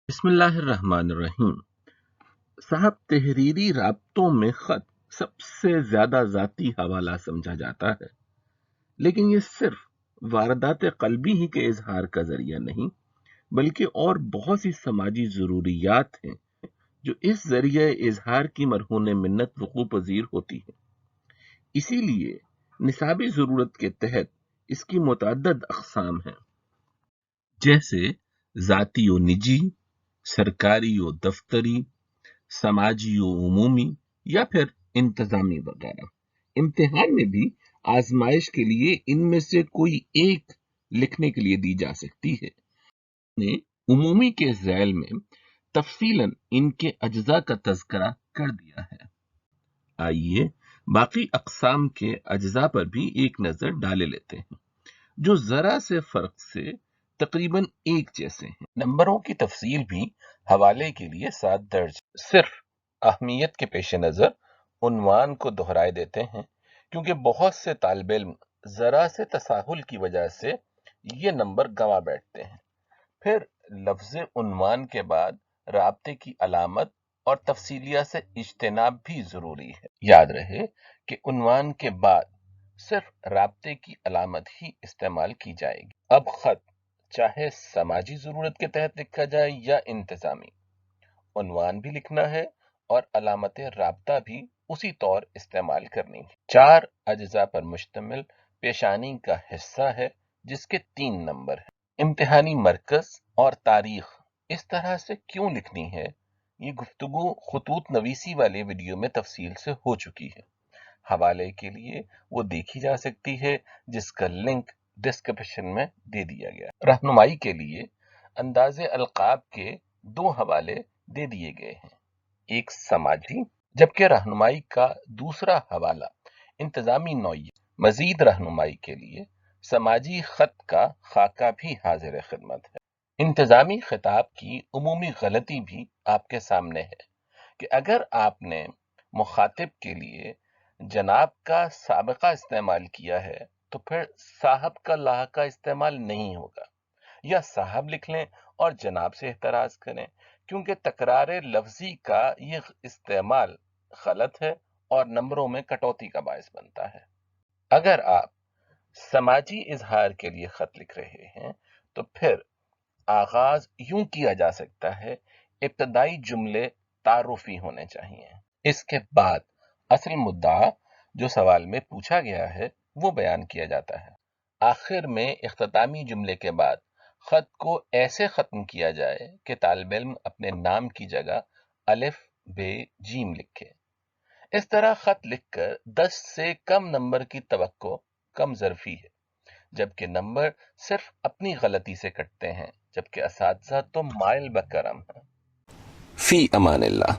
बिस्मिल्लाहिर्रहमानिर्रहीम। साहब, तहरीरी राब्तों में खत सबसे ज्यादा जाती हवाला समझा जाता है, लेकिन ये सिर्फ वारदात कल्बी ही के इजहार का जरिया नहीं, बल्कि और बहुत सी समाजी जरूरियात हैं जो इस जरिए इजहार की मरहून मिन्नत वकू पजीर होती है। इसीलिए निसाबी जरूरत के तहत इसकी मुतअद्दिद अक़साम हैं, जैसे जाती व निजी, सरकारी व दफ्तरी, समाजी व उमूमी या फिर इंतजामी वगैरह। इम्तिहान में भी आजमाइश के लिए इनमें से कोई एक लिखने के लिए दी जा सकती है। ने उमूमी के ज़ैल में तफसीलन इनके अज्जा का तज़किरा कर दिया है। आइए बाकी अक़साम के अज्जा पर भी एक नजर डाले लेते हैं, जो जरा से फर्क से तकरीबन एक जैसे हैं। नंबरों की तफसील भी हवाले के लिए साथ दर्ज, सिर्फ अहमियत के पेश नजर उन्वान को दोहराए देते हैं, क्योंकि बहुत से तालिब इल्म जरा से तसाहुल की वजह से ये नंबर गंवा बैठते हैं। फिर लफ्ज उन्वान के बाद राब्ते की अलामत और तफसीलिया से इज्तिनाब भी जरूरी है। याद रहे कि उन्वान के बाद सिर्फ राब्ते की अलामत ही इस्तेमाल की जाएगी। अब खत चाहे समाजी जरूरत के तहत लिखा जाए या इंतजामी, उन्वान भी लिखना है और अलामत राब्ता भी उसी तौर इस्तेमाल करनी है। 4 अज्जा पर मुश्तमिल पेशानी का हिस्सा है, जिसके 3 नंबर हैं। इम्तिहानी मरकज और तारीख इस तरह से क्यों लिखनी है, ये गुफ्तगू खुतूत नवीसी वाले वीडियो में तफसील से हो चुकी है। हवाले के लिए वो देखी जा सकती है, जिसका लिंक डिस्क्रिप्शन में दे दिया गया। रहनुमाई के लिए अंदाज़े अलकाब के 2 हवाले दे दिए गए हैं, एक समाजी, जबकि रहनुमाई का दूसरा हवाला इंतजामी नौइयत। मजीद रहनुमाई के लिए समाजी खत का खाका भी हाजिर खिदमत है। इंतजामी खिताब की उमूमी गलती भी आपके सामने है कि अगर आपने मुखातिब के लिए जनाब का साबिका इस्तेमाल किया है, तो फिर साहब का लाहका इस्तेमाल नहीं होगा, या साहब लिख लें और जनाब से एतराज करें, क्योंकि तकरार लफ्जी का ये इस्तेमाल गलत है और नंबरों में कटौती का बायस बनता है। अगर आप समाजी इजहार के लिए खत लिख रहे हैं, तो फिर आगाज यूं किया जा सकता है, इब्तदाई जुमले तारुफी होने चाहिए। इसके बाद असल मुद्दा जो सवाल में पूछा गया है वो बयान किया जाता है। आखिर में इख्तितामी जुमले के बाद खत को ऐसे खत्म किया जाए कि तालिब इल्म अपने नाम की जगह अलिफ बे जीम लिखे। इस तरह खत लिखकर 10 से कम नंबर की तवक्को कम ज़रफ़ी है, जबकि नंबर सिर्फ अपनी गलती से कटते हैं, जबकि असातिज़ा तो माइल बकरम हैं। फी अमानिल्लाह।